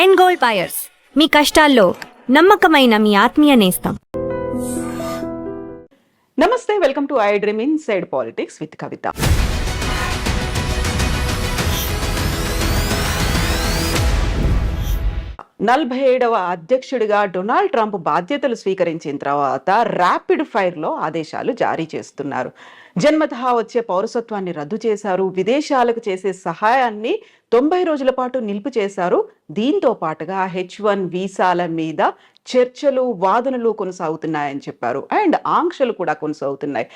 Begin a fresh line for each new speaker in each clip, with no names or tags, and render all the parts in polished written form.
End gold buyers, మీ కష్టాల్లో నమ్మకమైన మీ ఆత్మీయ నేస్తం.
నమస్తే, welcome to I dream inside politics with Kavitha. నలభై 47వ అధ్యక్షుడిగా డొనాల్డ్ ట్రంప్ బాధ్యతలు స్వీకరించిన తర్వాత ర్యాపిడ్ ఫైర్లో ఆదేశాలు జారీ చేస్తున్నారు. జన్మతహా వచ్చే పౌరసత్వాన్ని రద్దు చేశారు. విదేశాలకు చేసే సహాయాన్ని 90 రోజుల పాటు నిలుపు చేశారు. దీంతో పాటుగా H1 వీసాల మీద చర్చలు, వాదనలు కొనసాగుతున్నాయని చెప్పారు. అండ్ ఆంక్షలు కూడా కొనసాగుతున్నాయి.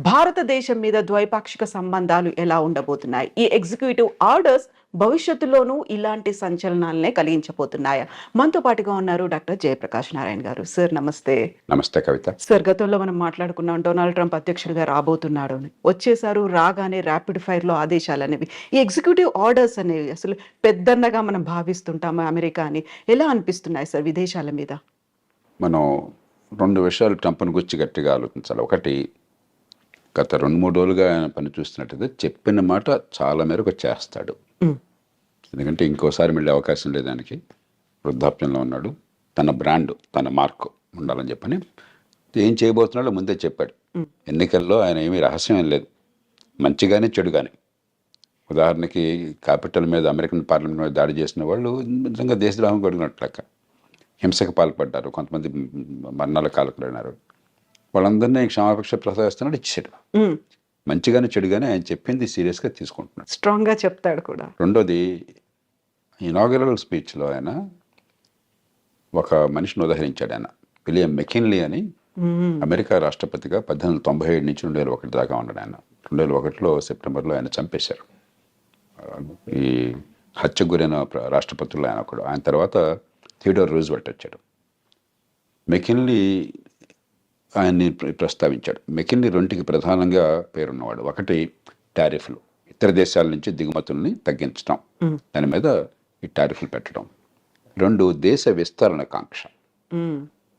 భారతదేశం మీద ద్వైపాక్షిక సంబంధాలు ఎలా ఉండబోతున్నాయి? ఈ ఎగ్జిక్యూటివ్ ఆర్డర్స్ భవిష్యత్తులోనూ ఇలాంటి సంచలనాలనే కలిగించబోతున్నాయా? మనతో పాటుగా ఉన్నారు డాక్టర్ జయప్రకాష్ నారాయణ గారు. సార్ నమస్తే.
నమస్తే కవిత.
సార్, గతంలో మనం మాట్లాడుకున్నాం డొనాల్డ్ ట్రంప్ అధ్యక్షుడిగా రాబోతున్నాడు అని. వచ్చేసారు, రాగానే ర్యాపిడ్ ఫైర్ లో ఆదేశాలు అనేవి, ఈ ఎగ్జిక్యూటివ్ ఆర్డర్స్ అనేవి అసలు పెద్దన్నగా మనం భావిస్తుంటాము అమెరికా అని. ఎలా అనిపిస్తున్నాయి సార్ విదేశాల మీద?
మనం రెండు విషయాలు ట్రంప్ను గురించి గట్టిగా ఆలోచించాలి. ఒకటి, గత 2-3 రోజులుగా ఆయన పని చూస్తున్నట్టయితే చెప్పిన మాట చాలా మేరకు చేస్తాడు. ఎందుకంటే ఇంకోసారి మళ్ళీ అవకాశం లేదు ఆయనకి. వృద్ధాప్యంలో ఉన్నాడు. తన బ్రాండ్, తన మార్క్ ఉండాలని చెప్పని ఏం చేయబోతున్నాడో ముందే చెప్పాడు. ఎన్నికల్లో ఆయన ఏమీ రహస్యం లేదు, మంచిగానే చెడుగానే. ఉదాహరణకి క్యాపిటల్ మీద, అమెరికన్ పార్లమెంట్ మీద దాడి చేసిన వాళ్ళు నిజంగా దేశద్రోహం కొడుకున్నట్లక హింసకు పాల్పడ్డారు, కొంతమంది మరణాల కాలకులైనారు. వాళ్ళందరినీ క్షమాపక్ష ప్రసాదిస్తున్నాడు, ఇచ్చాడు. మంచిగానే చెడుగానే ఆయన చెప్పింది సీరియస్గా తీసుకుంటున్నాడు,
స్ట్రాంగ్గా చెప్తాడు కూడా.
రెండోది, ఇనాగరల్ స్పీచ్లో ఆయన ఒక మనిషిని ఉదహరించాడు. ఆయన విలియం మెకిన్లీ అని, అమెరికా రాష్ట్రపతిగా 1897 నుంచి 2001 దాకా ఉన్నాడు ఆయన. 2001లో సెప్టెంబర్లో ఆయన చంపేశారు. ఈ హత్యకు గురైన రాష్ట్రపతుల్లో ఆయన ఒకడు. ఆయన తర్వాత థియోడోర్ రూజ్వెల్ట్ వచ్చాడు. మెకిన్లీ ఆయన్ని ప్రస్తావించాడు. మెకిన్లీ రెండుకి ప్రధానంగా పేరున్నవాడు. ఒకటి, టారిఫ్లు, ఇతర దేశాల నుంచి దిగుమతుల్ని తగ్గించడం, దాని మీద ఈ టారిఫ్లు పెట్టడం. రెండు, దేశ విస్తరణ కాంక్ష.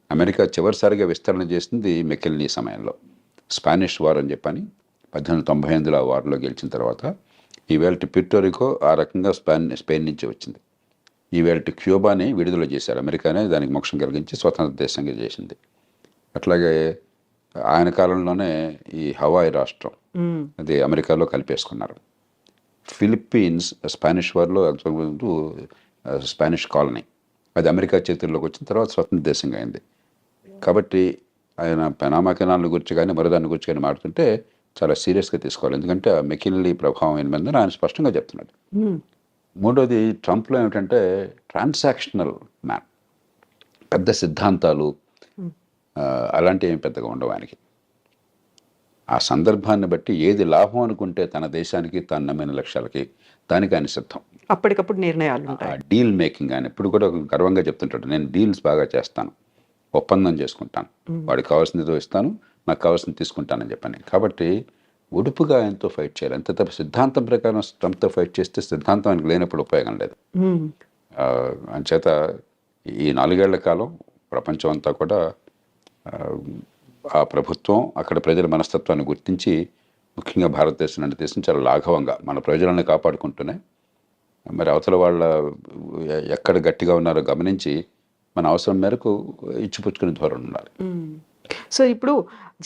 అమెరికా చివరిసారిగా విస్తరణ చేసింది మెకిన్లీ సమయంలో. స్పానిష్ వార్ అని చెప్పని 1898లో ఆ వార్లో గెలిచిన తర్వాత ఈవేళ ప్యూర్టోరికో ఆ రకంగా స్పెయిన్ నుంచి వచ్చింది. ఈవేళ క్యూబాని విడుదల చేశారు. అమెరికానే దానికి మోక్షం కలిగించి స్వతంత్ర దేశంగా చేసింది. అట్లాగే ఆయన కాలంలోనే ఈ హవాయి రాష్ట్రం అది అమెరికాలో కలిపేసుకున్నారు. ఫిలిప్పీన్స్ స్పానిష్ వార్లో స్పానిష్ కాలనీ, అది అమెరికా చేతుల్లోకి వచ్చిన తర్వాత స్వతంత్ర దేశంగా అయింది. కాబట్టి ఆయన పెనామా గురించి కానీ మరోదాన్ని గురించి కానీ మాట్లాడుతుంటే చాలా సీరియస్గా తీసుకోవాలి. ఎందుకంటే ఆ మెకిన్లీ ప్రభావం ఏమైందని ఆయన స్పష్టంగా చెప్తున్నాడు. మూడోది, ట్రంప్లో ఏమిటంటే ట్రాన్సాక్షనల్ మ్యాన్, పెద్ద సిద్ధాంతాలు అలాంటివి ఏమి పెద్దగా ఉండవు ఆయనకి. ఆ సందర్భాన్ని బట్టి ఏది లాభం అనుకుంటే తన దేశానికి, తాను నమ్మిన లక్ష్యాలకి, దానికి ఆయన సిద్ధం.
అప్పటికప్పుడు నిర్ణయాలు ఉంటాయి.
డీల్ మేకింగ్ ఆయన ఎప్పుడు కూడా గర్వంగా చెప్తుంటాడు, నేను డీల్స్ బాగా చేస్తాను, ఒప్పందం చేసుకుంటాను, వాడికి కావాల్సింది ఇస్తాను, నాకు కావాల్సింది తీసుకుంటానని చెప్పని. కాబట్టి ఉడుపుగా ఆయనతో ఫైట్ చేయాలి. అంతే తప్ప సిద్ధాంతం ప్రకారం ట్రంప్తో ఫైట్ చేస్తే సిద్ధాంతం ఆయనకు లేనప్పుడు ఉపయోగం లేదు. అంచేత ఈ 4 ఏళ్ల కాలం ప్రపంచం అంతా కూడా ఆ ప్రభుత్వం, అక్కడ ప్రజల మనస్తత్వాన్ని గుర్తించి, ముఖ్యంగా భారతదేశం లాంటి దేశం చాలా లాఘవంగా మన ప్రజలను కాపాడుకుంటూనే మరి అవతల వాళ్ళ ఎక్కడ గట్టిగా ఉన్నారో గమనించి మన అవసరం మేరకు ఇచ్చిపుచ్చుకునే ధోరణి ఉండాలి.
సో ఇప్పుడు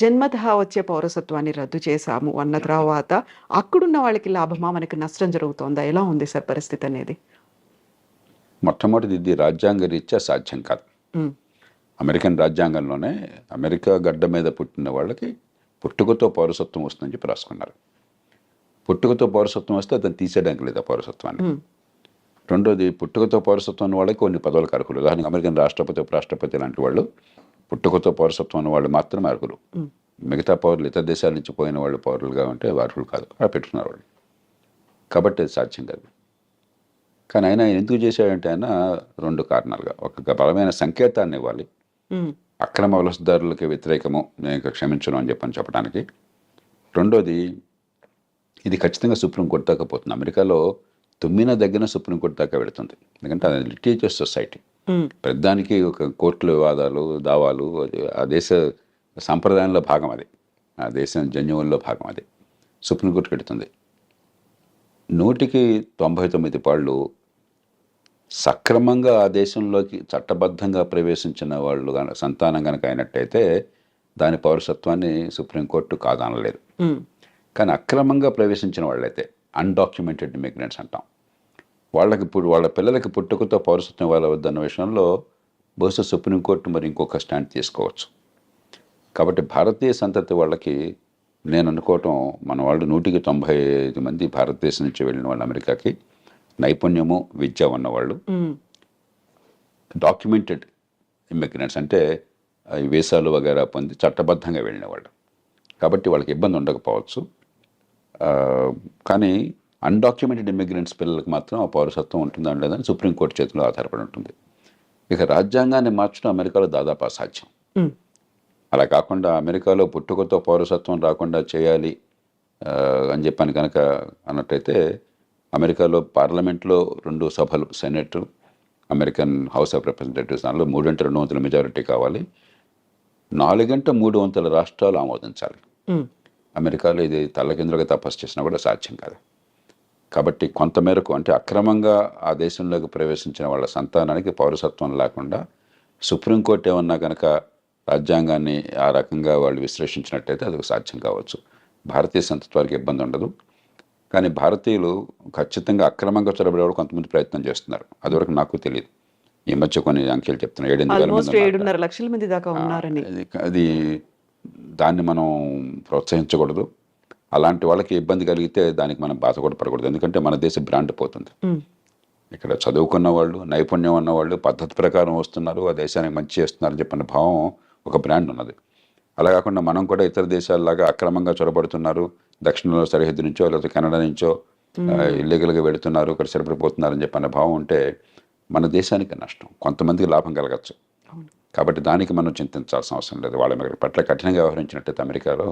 జన్మతహా వచ్చే పౌరసత్వాన్ని రద్దు చేశాము అన్న తర్వాత అక్కడున్న వాళ్ళకి లాభమా, మనకి నష్టం జరుగుతోందా? ఎలా ఉంది సార్ పరిస్థితి అనేది?
మొట్టమొదటిది, ఇది రాజ్యాంగ రీత్యా సాధ్యం కాదు. అమెరికన్ రాజ్యాంగంలోనే అమెరికా గడ్డ మీద పుట్టిన వాళ్ళకి పుట్టుకతో పౌరసత్వం వస్తుందని చెప్పి రాసుకున్నారు. పుట్టుకతో పౌరసత్వం వస్తే అతను తీసేయడానికి లేదు ఆ పౌరసత్వాన్ని. రెండోది, పుట్టుకతో పౌరసత్వం ఉన్న వాళ్ళకి కొన్ని పదవులకు అర్హులు. ఉదాహరణకు అమెరికన్ రాష్ట్రపతి, ఉపరాష్ట్రపతి లాంటి వాళ్ళు పుట్టుకతో పౌరసత్వం ఉన్న వాళ్ళు మాత్రమే అర్హులు. మిగతా పౌరులు, ఇతర దేశాల నుంచి పోయిన వాళ్ళు పౌరులుగా ఉంటే అర్హులు కాదు, అలా పెట్టుకున్నారు వాళ్ళు. కాబట్టి అది సాధ్యం కాదు. కానీ ఆయన ఎందుకు చేశాడంటే ఆయన 2 కారణాలుగా, ఒక బలమైన సంకేతాన్ని ఇవ్వాలి, అక్రమ వలసదారులకి వ్యతిరేకము, నేను క్షమించను అని చెప్పడానికి. రెండోది, ఇది ఖచ్చితంగా సుప్రీంకోర్టు దాకా పోతుంది. అమెరికాలో తుమ్మిన దగ్గర సుప్రీంకోర్టు దాకా వెళుతుంది. ఎందుకంటే అది లిటిగేటియస్ సొసైటీ. ప్రతిదానికి ఒక కోర్టుల వివాదాలు, దావాలు, ఆ దేశ సాంప్రదాయంలో భాగం అది, ఆ దేశం జన్యువుల్లో భాగం అది. సుప్రీంకోర్టుకి వెళుతుంది. 100కి 99 పాళ్ళు సక్రమంగా ఆ దేశంలోకి చట్టబద్ధంగా ప్రవేశించిన వాళ్ళు సంతానం కనుక అయినట్టయితే దాని పౌరసత్వాన్ని సుప్రీంకోర్టు కాదనలేదు. కానీ అక్రమంగా ప్రవేశించిన వాళ్ళైతే అన్డాక్యుమెంటెడ్ ఇమిగ్రెంట్స్ అంటాం, వాళ్ళకి ఇప్పుడు వాళ్ళ పిల్లలకి పుట్టుకతో పౌరసత్వం ఇవ్వవద్దన్న విషయంలో బహుశా సుప్రీంకోర్టు మరి ఇంకొక స్టాండ్ తీసుకోవచ్చు. కాబట్టి భారతీయ సంతతి వాళ్ళకి నేను అనుకోవటం, మన వాళ్ళు 195 మంది భారతదేశం నుంచి వెళ్ళిన వాళ్ళు అమెరికాకి నైపుణ్యము విద్య ఉన్నవాళ్ళు, డాక్యుమెంటెడ్ ఇమిగ్రెంట్స్ అంటే ఈ వీసాలు వగేరా పొంది చట్టబద్ధంగా వెళ్ళిన వాళ్ళు. కాబట్టి వాళ్ళకి ఇబ్బంది ఉండకపోవచ్చు. కానీ అన్డాక్యుమెంటెడ్ ఇమిగ్రెంట్స్ పిల్లలకు మాత్రం ఆ పౌరసత్వం ఉంటుందా లేదని సుప్రీంకోర్టు చేతిలో ఆధారపడి ఉంటుంది. ఇక రాజ్యాంగాన్ని మార్చడం అమెరికాలో దాదాపు అసాధ్యం. అలా కాకుండా అమెరికాలో పుట్టుకతో పౌరసత్వం రాకుండా చేయాలి అని చెప్పాను కనుక అన్నట్టయితే, అమెరికాలో పార్లమెంట్లో 2 సభలు, senate, American house of representatives, దానిలో 3/2 మెజారిటీ కావాలి. 4/3 రాష్ట్రాలు ఆమోదించాలి. అమెరికాలో ఇది తల్లకిందులుగా తపస్సు చేసినా కూడా సాధ్యం కాదు. కాబట్టి కొంతమేరకు అంటే అక్రమంగా ఆ దేశంలోకి ప్రవేశించిన వాళ్ళ సంతానానికి పౌరసత్వం లేకుండా సుప్రీంకోర్టు ఏమన్నా కనుక రాజ్యాంగాన్ని ఆ రకంగా వాళ్ళు విశ్లేషించినట్టయితే అది సాధ్యం కావచ్చు. భారతీయ సంతతి వారికి ఇబ్బంది ఉండదు. కానీ భారతీయులు ఖచ్చితంగా అక్రమంగా చొరబడేవాడు కొంతమంది ప్రయత్నం చేస్తున్నారు. అదివరకు నాకు తెలియదు. ఈ మధ్య కొన్ని అంకెలు చెప్తున్నారు,
7.5 లక్షల మంది దాకా ఉన్నారని.
అది దాన్ని మనం ప్రోత్సహించకూడదు. అలాంటి వాళ్ళకి ఇబ్బంది కలిగితే దానికి మనం బాధ కూడా పడకూడదు. ఎందుకంటే మన దేశ బ్రాండ్ పోతుంది. ఇక్కడ చదువుకున్న వాళ్ళు, నైపుణ్యం ఉన్నవాళ్ళు పద్ధతి ప్రకారం వస్తున్నారు, ఆ దేశానికి మంచి చేస్తున్నారని చెప్పిన భావం ఒక బ్రాండ్ ఉన్నది. అలా కాకుండా మనం కూడా ఇతర దేశాలలాగా అక్రమంగా చొరబడుతున్నారు, దక్షిణంలో సరిహద్దు నుంచో లేదా కెనడా నుంచో ఇల్లీగల్గా వెళుతున్నారు, ఇక్కడ సరిపడిపోతున్నారని చెప్పిన భావం ఉంటే మన దేశానికి నష్టం, కొంతమందికి లాభం కలగచ్చు. కాబట్టి దానికి మనం చింతించాల్సిన అవసరం లేదు. వాళ్ళ పట్ల కఠినంగా వ్యవహరించినట్టయితే అమెరికాలో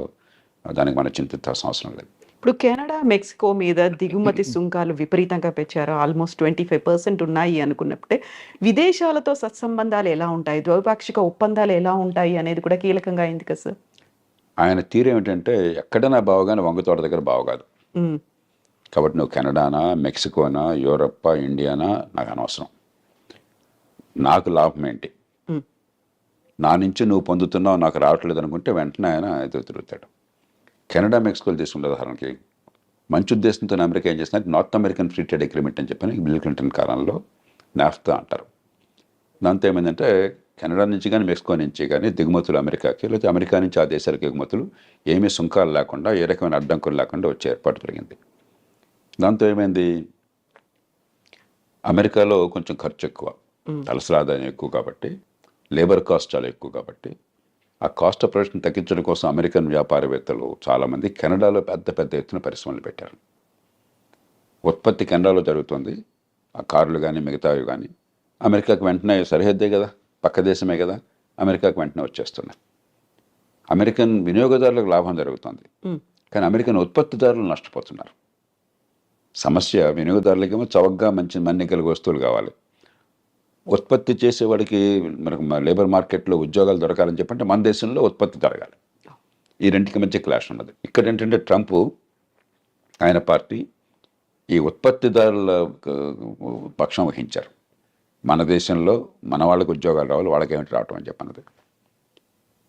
దానికి మనం చింతించాల్సిన అవసరం లేదు.
ఇప్పుడు కెనడా, మెక్సికో మీద దిగుమతి సుంకాలు విపరీతంగా పెంచారు. ఆల్మోస్ట్ 25% ఉన్నాయి అనుకున్నప్పుడే విదేశాలతో సత్సంబంధాలు ఎలా ఉంటాయి, ద్వైపాక్షిక ఒప్పందాలు ఎలా ఉంటాయి అనేది కూడా కీలకంగా అయింది కదా సార్.
ఆయన తీరు ఏమిటంటే, ఎక్కడైనా బావగానే వంగతోట దగ్గర బావ కాదు. కాబట్టి నువ్వు కెనడానా, మెక్సికోనా, యూరప్పా, ఇండియానా నాకు అనవసరం. నాకు లాభం ఏంటి, నా నుంచి నువ్వు పొందుతున్నావు నాకు రావట్లేదు అనుకుంటే వెంటనే ఆయన ఎదురు తిరుగుతాడు. కెనడా, మెక్సికోలు తీసుకుంటే ఉదాహరణకి మంచి ఉద్దేశంతో అమెరికా ఏం చేస్తున్నారు, north American free trade agreement అని చెప్పని బిల్ క్లింటన్ కాలంలో నాఫ్తా అంటారు. దాంతో ఏమైందంటే కెనడా నుంచి కానీ మెక్సికో నుంచి కానీ దిగుమతులు అమెరికాకి, లేకపోతే అమెరికా నుంచి ఆ దేశాలకు ఎగుమతులు ఏమీ సుంకాలు లేకుండా, ఏ రకమైన అడ్డంకులు లేకుండా వచ్చే ఏర్పాటు జరిగింది. దాంతో ఏమైంది, అమెరికాలో కొంచెం ఖర్చు ఎక్కువ, తలసరి ఆదాయం ఎక్కువ కాబట్టి, లేబర్ కాస్ట్ చాలా ఎక్కువ కాబట్టి, ఆ కాస్ట్ ఆఫ్ ప్రొడక్షన్ తగ్గించడం కోసం అమెరికన్ వ్యాపారవేత్తలు చాలామంది కెనడాలో పెద్ద పెద్ద ఎత్తున పరిశ్రమలు పెట్టారు. ఉత్పత్తి కెనడాలో జరుగుతుంది, ఆ కార్లు కానీ మిగతావి కానీ అమెరికాకు వెంటనే సరిహద్దే కదా, పక్క దేశమే కదా, అమెరికాకు వెంటనే వచ్చేస్తున్నాయి. అమెరికన్ వినియోగదారులకు లాభం జరుగుతుంది, కానీ అమెరికన్ ఉత్పత్తిదారులు నష్టపోతున్నారు. సమస్య వినియోగదారులకేమో చవకగా మంచి మన్నికల వస్తువులు కావాలి, ఉత్పత్తి చేసేవాడికి మనకు లేబర్ మార్కెట్లో ఉద్యోగాలు దొరకాలని చెప్పంటే మన దేశంలో ఉత్పత్తి జరగాలి. ఈ రెండింటికి మధ్య క్లాష్ ఉన్నది. ఇక్కడ ఏంటంటే ట్రంప్ ఆయన పార్టీ ఈ ఉత్పత్తిదారుల పక్షం వహించారు. మన దేశంలో మన వాళ్ళకి ఉద్యోగాలు రావాలి, వాళ్ళకేమిటి రావటం అని చెప్పన్నది.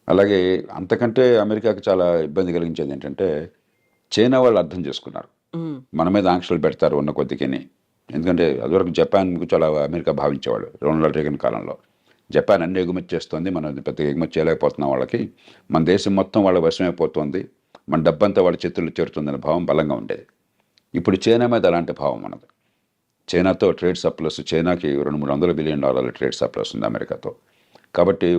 అలాగే అంతకంటే అమెరికాకి చాలా ఇబ్బంది కలిగించేది ఏంటంటే, చైనా వాళ్ళు అర్థం చేసుకున్నారు మన మీద ఆంక్షలు పెడతారు ఉన్న కొద్దికిని. ఎందుకంటే అదివరకు జపాన్ చాలా అమెరికా భావించేవాడు రొనాల్డ్ రేగన్ కాలంలో. జపాన్ అన్ని ఎగుమతి చేస్తుంది, మనం పెద్దగా ఎగుమతి చేయలేకపోతున్నాం, వాళ్ళకి మన దేశం మొత్తం వాళ్ళ వశమైపోతుంది, మన డబ్బంతా వాళ్ళ చేతుల్లో చేరుతుందనే భావం బలంగా ఉండేది. ఇప్పుడు చైనా మీద అలాంటి భావం ఉన్నది. చైనాతో ట్రేడ్ సర్ప్లస్, చైనాకి $200-300 బిలియన్ ట్రేడ్ సర్ప్లస్ ఉంది అమెరికాతో. కాబట్టి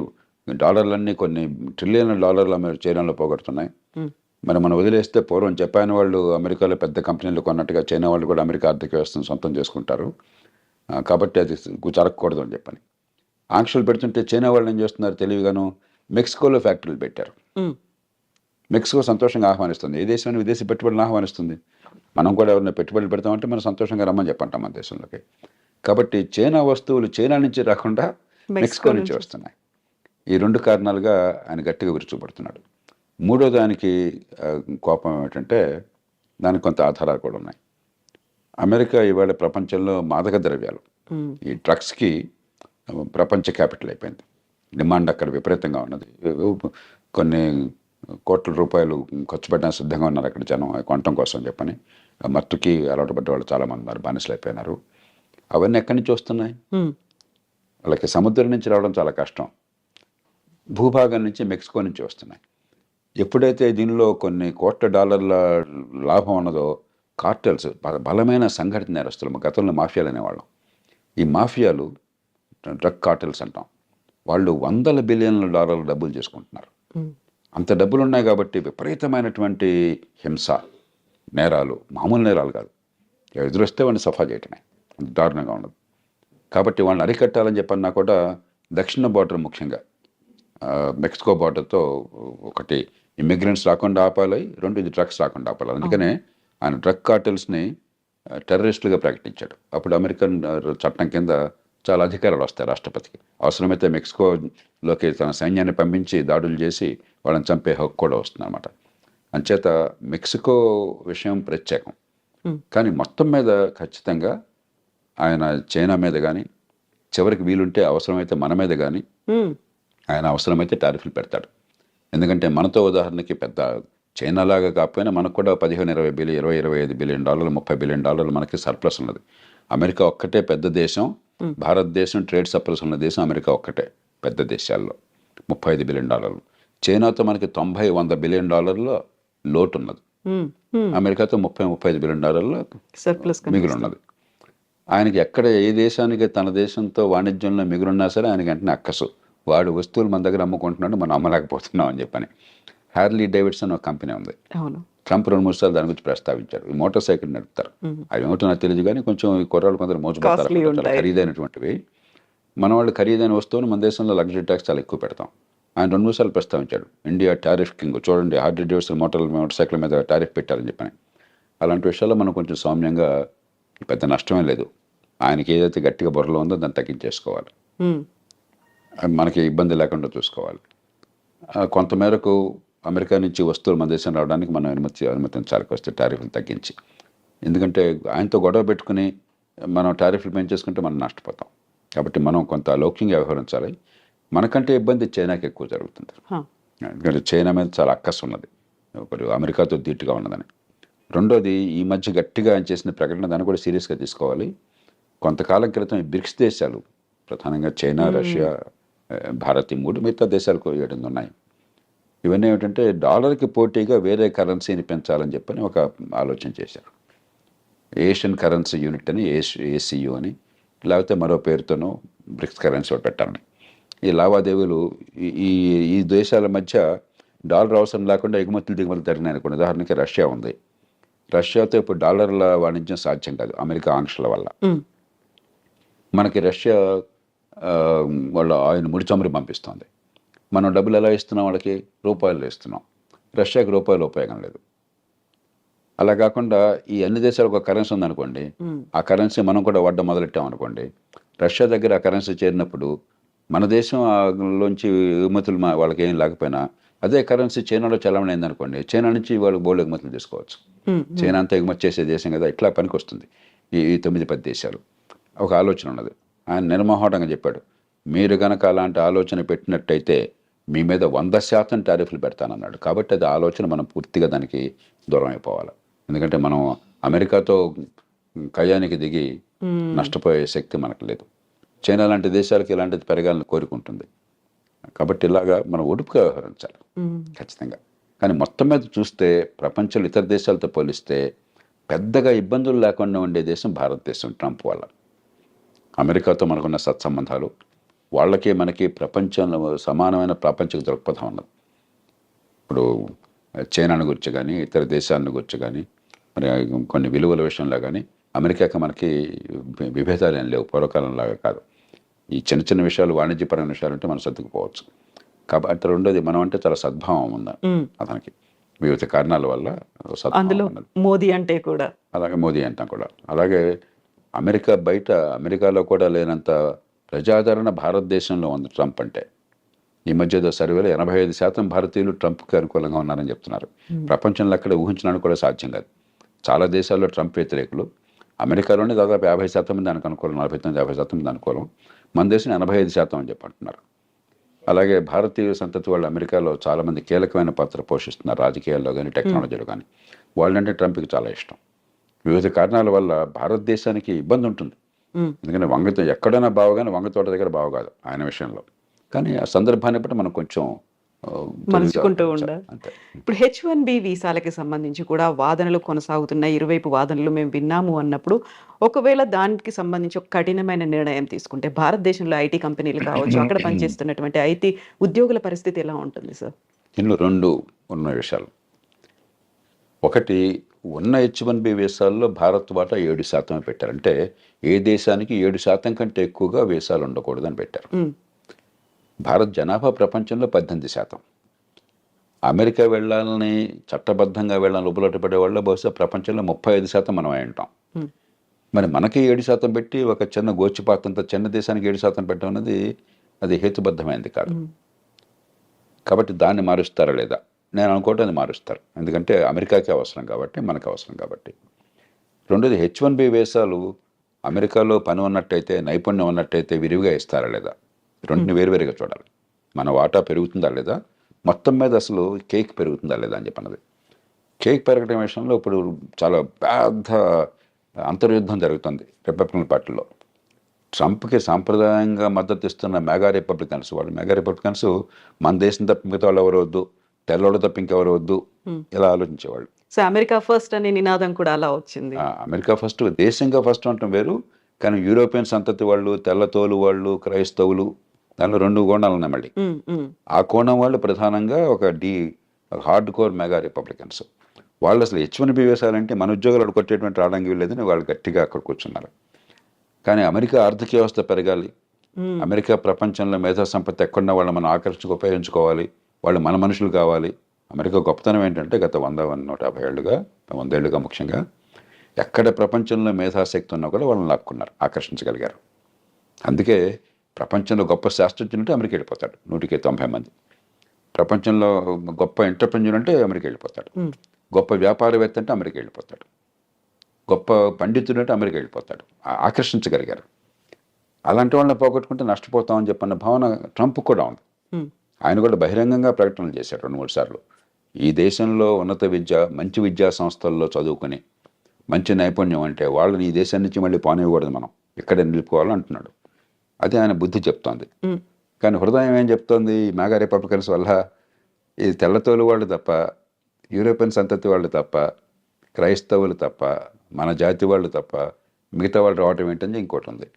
డాలర్లన్నీ కొన్ని ట్రిలియన్ల డాలర్లు చైనాలో పోగొడుతున్నాయి. మరి మనం వదిలేస్తే పూర్వం జపాన్ వాళ్ళు అమెరికాలో పెద్ద కంపెనీలు కొన్నట్టుగా చైనా వాళ్ళు కూడా అమెరికా ఆర్థిక వ్యవస్థను సొంతం చేసుకుంటారు. కాబట్టి అది జరగకూడదు అని చెప్పని ఆంక్షలు పెడుతుంటే చైనా వాళ్ళు ఏం చేస్తున్నారు తెలివిగాను, మెక్సికోలో ఫ్యాక్టరీలు పెట్టారు. మెక్సికో సంతోషంగా ఆహ్వానిస్తుంది, ఏ దేశమైన విదేశీ పెట్టుబడులను ఆహ్వానిస్తుంది. మనం కూడా ఎవరైనా పెట్టుబడులు పెడతామంటే మనం సంతోషంగా రమ్మని చెప్పంటాం మన దేశంలోకి. కాబట్టి చైనా వస్తువులు చైనా నుంచి రాకుండా మెక్సికో నుంచి వస్తున్నాయి. ఈ 2 కారణాలుగా ఆయన గట్టిగా విరుచుకుపడుతున్నాడు. మూడో దానికి కోపం ఏమిటంటే, దానికి కొంత ఆధారాలు కూడా ఉన్నాయి. అమెరికా ఇవాళ ప్రపంచంలో మాదక ద్రవ్యాలు ఈ డ్రగ్స్కి ప్రపంచ క్యాపిటల్ అయిపోయింది. డిమాండ్ అక్కడ విపరీతంగా ఉన్నది. కొన్ని కోట్ల రూపాయలు ఖర్చు పెట్టడానికి సిద్ధంగా ఉన్నారు అక్కడ జనం కొనటం కోసం చెప్పని. మత్తుకి అలవాటు పడ్డ వాళ్ళు చాలామంది ఉన్నారు, బానిసలు అయిపోయినారు. అవన్నీ ఎక్కడి నుంచి వస్తున్నాయి? వాళ్ళకి సముద్రం నుంచి రావడం చాలా కష్టం, భూభాగం నుంచి, మెక్సికో నుంచి వస్తున్నాయి. ఎప్పుడైతే దీనిలో కొన్ని కోట్ల డాలర్ల లాభం ఉన్నదో కార్టెల్స్, బలమైన సంఘటిత నేరస్తులు, గతంలో మాఫియాలు అనేవాళ్ళం, ఈ మాఫియాలు డ్రగ్ కార్టెల్స్ అంటాం, వాళ్ళు వందల బిలియన్ల డాలర్ల డబ్బులు చేసుకుంటున్నారు. అంత డబ్బులు ఉన్నాయి కాబట్టి విపరీతమైనటువంటి హింస, నేరాలు, మామూలు నేరాలు కాదు, ఎదురొస్తే వాడిని సఫా చేయటమే, అంత దారుణంగా ఉన్నది. కాబట్టి వాళ్ళని అరికట్టాలని చెప్పన్నా కూడా దక్షిణ బార్డర్, ముఖ్యంగా మెక్సికో బార్డర్తో ఒకటి ఇమ్మిగ్రెంట్స్ రాకుండా ఆపాలి, రెండు ఇది డ్రగ్స్ రాకుండా ఆపాలి. అందుకనే ఆయన డ్రగ్ కార్టెల్స్ని టెర్రరిస్టులుగా ప్రకటించాడు. అప్పుడు అమెరికన్ చట్టం కింద చాలా అధికారాలు వస్తాయి రాష్ట్రపతికి. అవసరమైతే మెక్సికోలోకి తన సైన్యాన్ని పంపించి దాడులు చేసి వాళ్ళని చంపే హక్కు కూడా వస్తుంది అన్నమాట. అంచేత మెక్సికో విషయం ప్రత్యేకం. కానీ మొత్తం మీద ఖచ్చితంగా ఆయన చైనా మీద కానీ, చివరికి వీలుంటే అవసరమైతే మన మీద కానీ ఆయన అవసరమైతే టారిఫ్లు పెడతాడు. ఎందుకంటే మనతో ఉదాహరణకి పెద్ద చైనా లాగా కాకపోయినా మనకు కూడా 15-20 బిలియన్, 20-25 బిలియన్ డాలర్లు, 30 బిలియన్ డాలర్లు మనకి సర్ప్లస్ ఉన్నది. అమెరికా ఒక్కటే పెద్ద దేశం, భారతదేశం ట్రేడ్ సర్ప్లస్ ఉన్న దేశం అమెరికా ఒక్కటే పెద్ద దేశాల్లో, 35 బిలియన్ డాలర్లు. చైనాతో మనకి 90-100 బిలియన్ డాలర్ల లోటు ఉన్నది, అమెరికాతో 30-35 బిలియన్ డాలర్ల
సర్ప్లస్
మిగులు ఉన్నది. ఆయనకి ఎక్కడ ఏ దేశానికి తన దేశంతో వాణిజ్యంలో మిగులున్నా సరే ఆయనకి వెంటనే అక్కసు, వాడు వస్తువులు మన దగ్గర అమ్ముకుంటున్నాడు, మనం అమ్మలేకపోతున్నాం అని చెప్పని. హ్యార్లీ డేవిడ్సన్ ఒక కంపెనీ ఉంది, ట్రంప్ 2-3 సార్లు దాని గురించి ప్రస్తావించాడు. ఈ మోటార్ సైకిల్ నడుపుతారు, అవి ఏమిటో నాకు తెలియదు కానీ కొంచెం ఈ కుర్రాళ్ళు కొందరు మోసపోతారు, చాలా ఖరీదైనటువంటివి. మన వాళ్ళు ఖరీదైన వస్తువులు మన దేశంలో లగ్జరీ ట్యాక్స్ చాలా ఎక్కువ పెడతాం. ఆయన 2-3 సార్లు ప్రస్తావించాడు, ఇండియా టారిఫ్ కింగ్, చూడండి హార్లీ డేవిడ్సన్ మోటార్ సైకిల్ మీద టారిఫ్ పెట్టారని చెప్పని. అలాంటి విషయాల్లో మనం కొంచెం సౌమ్యంగా, పెద్ద నష్టమే లేదు, ఆయనకి ఏదైతే గట్టిగా బుర్రలో ఉందో దాన్ని తగ్గించేసుకోవాలి, మనకి ఇబ్బంది లేకుండా చూసుకోవాలి. కొంతమేరకు అమెరికా నుంచి వస్తువులు మన దేశం రావడానికి మనం అనుమతించాలి వస్తే టారిఫ్లు తగ్గించి. ఎందుకంటే ఆయనతో గొడవ పెట్టుకుని మనం టారిఫ్లు పెంచేసుకుంటే మనం నష్టపోతాం. కాబట్టి మనం కొంత లౌక్యంగా వ్యవహరించాలి. మనకంటే ఇబ్బంది చైనాకి ఎక్కువ జరుగుతుంది, ఎందుకంటే చైనా మీద చాలా అక్కసు ఉన్నది, ఒకటి అమెరికాతో ధీటుగా ఉన్నదని. రెండోది, ఈ మధ్య గట్టిగా ఆయన చేసిన ప్రకటన, దాన్ని కూడా సీరియస్గా తీసుకోవాలి. కొంతకాలం క్రితం ఈ బ్రిక్స్ దేశాలు, ప్రధానంగా చైనా, రష్యా, భారత్, ఈ 3 మిగతా దేశాలకు 7 ఉన్నాయి. ఇవన్నీ ఏమిటంటే డాలర్కి పోటీగా వేరే కరెన్సీని పెంచాలని చెప్పని ఒక ఆలోచన చేశారు. ఏషియన్ కరెన్సీ యూనిట్ అని, ఏసీయూ అని, లేకపోతే మరో పేరుతోనూ బ్రిక్స్ కరెన్సీ ఒకటి పెట్టాలని. ఈ లావాదేవీలు ఈ దేశాల మధ్య డాలర్ అవసరం లేకుండా ఎగుమతులు దిగుమతులు జరిగినాయి అనుకోండి. ఉదాహరణకి రష్యా ఉంది, రష్యాతో ఇప్పుడు డాలర్ల వాణిజ్యం సాధ్యం కాదు అమెరికా ఆంక్షల వల్ల. మనకి రష్యా వాళ్ళ ఆయన ముడి చమురు పంపిస్తుంది, మనం డబ్బులు ఎలా ఇస్తున్నాం వాళ్ళకి? రూపాయలు ఇస్తున్నాం. రష్యాకి రూపాయలు ఉపయోగం లేదు. అలా కాకుండా ఈ అన్ని దేశాలకు ఒక కరెన్సీ ఉందనుకోండి, ఆ కరెన్సీ మనం కూడా వాడడం మొదలెట్టామనుకోండి, రష్యా దగ్గర ఆ కరెన్సీ చేరినప్పుడు మన దేశంలోంచి ఎగుమతులు వాళ్ళకి ఏం లేకపోయినా అదే కరెన్సీ చైనాలో చలామణి అయిందనుకోండి, చైనా నుంచి వాళ్ళు బోల్డ్ ఎగుమతులు తీసుకోవచ్చు. చైనా అంతా ఎగుమతి చేసే దేశం కదా, ఇట్లా పనికి వస్తుంది ఈ 9-10 దేశాలు. ఒక ఆలోచన ఉన్నది. ఆయన నిర్మోహటంగా చెప్పాడు, మీరు కనుక అలాంటి ఆలోచన పెట్టినట్టయితే మీ మీద 100% టారిఫ్లు పెడతానన్నాడు. కాబట్టి అది ఆలోచన మనం పూర్తిగా దానికి దూరం అయిపోవాలి. ఎందుకంటే మనం అమెరికాతో కయ్యానికి దిగి నష్టపోయే శక్తి మనకు లేదు. చైనా లాంటి దేశాలకు ఇలాంటిది పెరగాలని కోరుకుంటుంది. కాబట్టి ఇలాగా మనం ఒడుపుగా వ్యవహరించాలి ఖచ్చితంగా. కానీ మొత్తం మీద చూస్తే ప్రపంచంలో ఇతర దేశాలతో పోలిస్తే పెద్దగా ఇబ్బందులు లేకుండా ఉండే దేశం భారతదేశం. ట్రంప్ వల్ల అమెరికాతో మనకున్న సత్సంబంధాలు, వాళ్ళకి మనకి ప్రపంచంలో సమానమైన ప్రాపంచిక దృక్పథం ఉన్నది. ఇప్పుడు చైనాను గురించి కానీ, ఇతర దేశాలను గురించి కానీ, మరి కొన్ని విలువల విషయంలో కానీ అమెరికాకి మనకి విభేదాలు ఏం లేవు, పూర్వకాలంలాగా కాదు. ఈ చిన్న చిన్న విషయాలు, వాణిజ్యపరమైన విషయాలు అంటే మనం సర్దుకుపోవచ్చు. కాబట్టి రెండోది, మనం అంటే చాలా సద్భావం ఉంది అతనికి, వివిధ కారణాల వల్ల
అందులో మోదీ అంటే కూడా,
అలాగే మోదీ అంటాం కూడా. అలాగే అమెరికా బయట, అమెరికాలో కూడా లేనంత ప్రజాదరణ భారతదేశంలో ఉంది ట్రంప్ అంటే. ఈ మధ్య సర్వేలో 85% భారతీయులు ట్రంప్కి అనుకూలంగా ఉన్నారని చెప్తున్నారు. ప్రపంచంలో అక్కడ ఊహించడానికి కూడా సాధ్యం కాదు. చాలా దేశాల్లో ట్రంప్ వ్యతిరేకులు, అమెరికాలోనే దాదాపు 50% మంది దానికి అనుకూలం, 49-50% మంది అనుకూలం. మన దేశం 85% అని చెప్పి అంటున్నారు. అలాగే భారతీయ సంతతి వాళ్ళు అమెరికాలో చాలామంది కీలకమైన పాత్ర పోషిస్తున్నారు, రాజకీయాల్లో కానీ టెక్నాలజీలో కానీ. వాళ్ళంటే ట్రంప్కి చాలా ఇష్టం. వివిధ కారణాల వల్ల భారతదేశానికి ఇబ్బంది ఉంటుంది. ఎందుకంటే వంగతో ఎక్కడైనా బావగానే వంగ తోట దగ్గర బావ కాదు ఆయన విషయంలో. కానీ ఆ సందర్భాన్ని బట్టి మనం కొంచెం
మలుచుకుంటూ
తెలివిగా
ఉండాలి.
అంతే.
ఇప్పుడు H1B వీసాలకి సంబంధించి కూడా వాదనలు కొనసాగుతున్నాయి. ఇరువైపు వాదనలు మేము విన్నాము అన్నప్పుడు, ఒకవేళ దానికి సంబంధించి ఒక కఠినమైన నిర్ణయం తీసుకుంటే భారతదేశంలో ఐటీ కంపెనీలు కావచ్చు, అక్కడ పనిచేస్తున్నటువంటి ఐటీ ఉద్యోగుల పరిస్థితి ఎలా ఉంటుంది సార్?
ఇందులో 2 ఉన్న విషయాలు. ఒకటి, ఉన్న H1B వీసాల్లో భారత్ వాటా 7% పెట్టారు. అంటే ఏ దేశానికి 7% కంటే ఎక్కువగా వీసాలు ఉండకూడదని పెట్టారు. భారత్ జనాభా ప్రపంచంలో 18%. అమెరికా వెళ్ళాలని, చట్టబద్ధంగా వెళ్ళాలని ఉపలోట పడే వాళ్ళు బహుశా ప్రపంచంలో 35% మనం అయి ఉంటాం. మరి మనకి 7% పెట్టి ఒక చిన్న గోచిపాతంత చిన్న దేశానికి 7% పెట్టడం అనేది అది హేతుబద్ధమైనది కాదు. కాబట్టి దాన్ని మారుస్తారా లేదా? నేను అనుకోవటం అది మారుస్తారు. ఎందుకంటే అమెరికాకి అవసరం కాబట్టి, మనకు అవసరం కాబట్టి. రెండోది, H1B వీసాలు అమెరికాలో పని ఉన్నట్టయితే, నైపుణ్యం ఉన్నట్టయితే విరివిగా ఇస్తారా లేదా? రెండుని వేరువేరుగా చూడాలి. మన వాటా పెరుగుతుందా లేదా, మొత్తం మీద అసలు కేక్ పెరుగుతుందా లేదా అని చెప్పన్నది. కేక్ పెరగడం విషయంలో ఇప్పుడు చాలా పెద్ద అంతర్యుద్ధం జరుగుతుంది రిపబ్లికన్ పార్టీలో. ట్రంప్కి సాంప్రదాయంగా మద్దతు ఇస్తున్న మెగా రిపబ్లికన్స్ మన దేశం తప్ప మిగతా వాళ్ళు ఎవరు వద్దు, తెల్లవాళ్ళు తప్ప ఇంకెవరు వద్దు, ఇలా ఆలోచించేవాళ్ళు.
సో అమెరికా ఫస్ట్ అనే నినాదం కూడా అలా వచ్చింది.
అమెరికా ఫస్ట్, దేశంగా ఫస్ట్ అంటాం వేరు, కానీ యూరోపియన్ సంతతి వాళ్ళు, తెల్లతోలు వాళ్ళు, క్రైస్తవులు, దానిలో 2 కోణాలు ఉన్నాయి మళ్ళీ. ఆ కోణం వాళ్ళు ప్రధానంగా ఒక హార్డ్ కోర్ మెగా రిపబ్లికన్స్. వాళ్ళు అసలు H1B వీసాలంటే మన ఉద్యోగాలు కొట్టేటువంటి రావడానికి లేదని వాళ్ళు గట్టిగా అక్కడ కూర్చున్నారు. కానీ అమెరికా ఆర్థిక వ్యవస్థ పెరగాలి, అమెరికా ప్రపంచంలో మేధా సంపత్తి ఎక్కడున్న వాళ్ళు మనం ఉపయోగించుకోవాలి, వాళ్ళు మన మనుషులు కావాలి. అమెరికా గొప్పతనం ఏంటంటే గత 100-150 ఏళ్ళుగా, 100 ఏళ్ళుగా ముఖ్యంగా ఎక్కడ ప్రపంచంలో మేధాశక్తి ఉన్నా కూడా వాళ్ళని లాక్కున్నారు, ఆకర్షించగలిగారు. అందుకే ప్రపంచంలో గొప్ప శాస్త్రజ్ఞులు అంటే అమెరికా వెళ్ళిపోతాడు 190 మంది. ప్రపంచంలో గొప్ప ఎంటర్ప్రెన్యూర్ అంటే అమెరికా వెళ్ళిపోతాడు. గొప్ప వ్యాపారవేత్త అంటే అమెరికా వెళ్ళిపోతాడు. గొప్ప పండితుడు అంటే అమెరికా వెళ్ళిపోతాడు. ఆకర్షించగలిగారు. అలాంటి వాళ్ళని పోగొట్టుకుంటే నష్టపోతామని చెప్పన్న భావన ట్రంప్ కూడా ఉంది. ఆయన కూడా బహిరంగంగా ప్రకటనలు చేశారు 2-3 సార్లు. ఈ దేశంలో ఉన్నత విద్య, మంచి విద్యా సంస్థల్లో చదువుకుని మంచి నైపుణ్యం అంటే వాళ్ళని ఈ దేశం నుంచి మళ్ళీ పోనివ్వకూడదు, మనం ఇక్కడే నిలుపుకోవాలని అంటున్నాడు. అది ఆయన బుద్ధి చెప్తోంది. కానీ హృదయం ఏం చెప్తోంది? ఈ మెగా రిపబ్లికన్స్ వల్ల ఈ తెల్లతోలు వాళ్ళు తప్ప, యూరోపియన్ సంతతి వాళ్ళు తప్ప, క్రైస్తవులు తప్ప, మన జాతి వాళ్ళు తప్ప మిగతా వాళ్ళు రావటం ఏంటని ఇంకోటి ఉంది.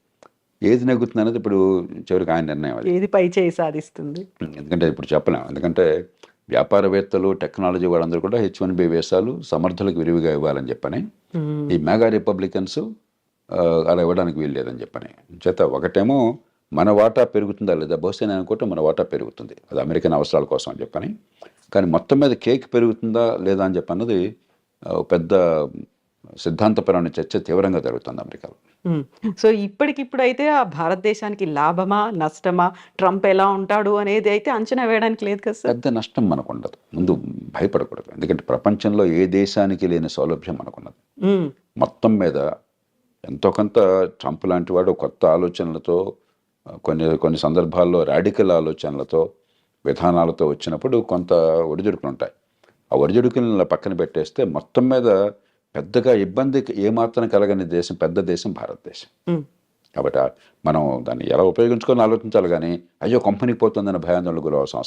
ఏది నెగ్గుతుంది అనేది ఇప్పుడు చివరికి ఆయన నిర్ణయం. అది
ఏది పై చేయి సాధిస్తుంది?
ఎందుకంటే ఇప్పుడు చెప్పలేము. ఎందుకంటే వ్యాపారవేత్తలు, టెక్నాలజీ వాళ్ళందరూ కూడా H1B వీసాలు సమర్థులకు విరివిగా ఇవ్వాలని చెప్పని, ఈ మెగా రిపబ్లికన్స్ అలా ఇవ్వడానికి వీలు లేదని చెప్పని చేత ఒకటేమో మన వాటా పెరుగుతుందా లేదా, బహుశా నేను అనుకుంటే మన వాటా పెరుగుతుంది, అది అమెరికన్ అవసరాల కోసం అని చెప్పని. కానీ మొత్తం మీద కేక్ పెరుగుతుందా లేదా అని చెప్పన్నది పెద్ద సిద్ధాంతపరమైన చర్చ తీవ్రంగా జరుగుతుంది అమెరికాలో.
సో ఇప్పటికిప్పుడు అయితే ఆ భారతదేశానికి లాభమా నష్టమా, ట్రంప్ ఎలా ఉంటాడు అనేది అయితే అంచనా వేయడానికి లేదు కదా సార్?
పెద్ద నష్టం మనకు ఉండదు, ముందు భయపడకూడదు. ఎందుకంటే ప్రపంచంలో ఏ దేశానికి లేని సౌలభ్యం మనకున్నది. మొత్తం మీద ఎంతో కొంత ట్రంప్ లాంటి వాడు కొత్త ఆలోచనలతో, కొన్ని సందర్భాల్లో రాడికల్ ఆలోచనలతో, విధానాలతో వచ్చినప్పుడు కొంత ఒడిదుడుకులు ఉంటాయి. ఆ ఒడిదుడుకులను పక్కన పెట్టేస్తే మొత్తం మీద పెద్దగా ఇబ్బందికి ఏమాత్రం కలగని దేశం, పెద్ద దేశం భారతదేశం. కాబట్టి మనం దాన్ని ఎలా ఉపయోగించుకొని ఆలోచించాలి కానీ అయ్యో కంపెనీకి పోతుందన్న భయాందోళనకు గురవసరం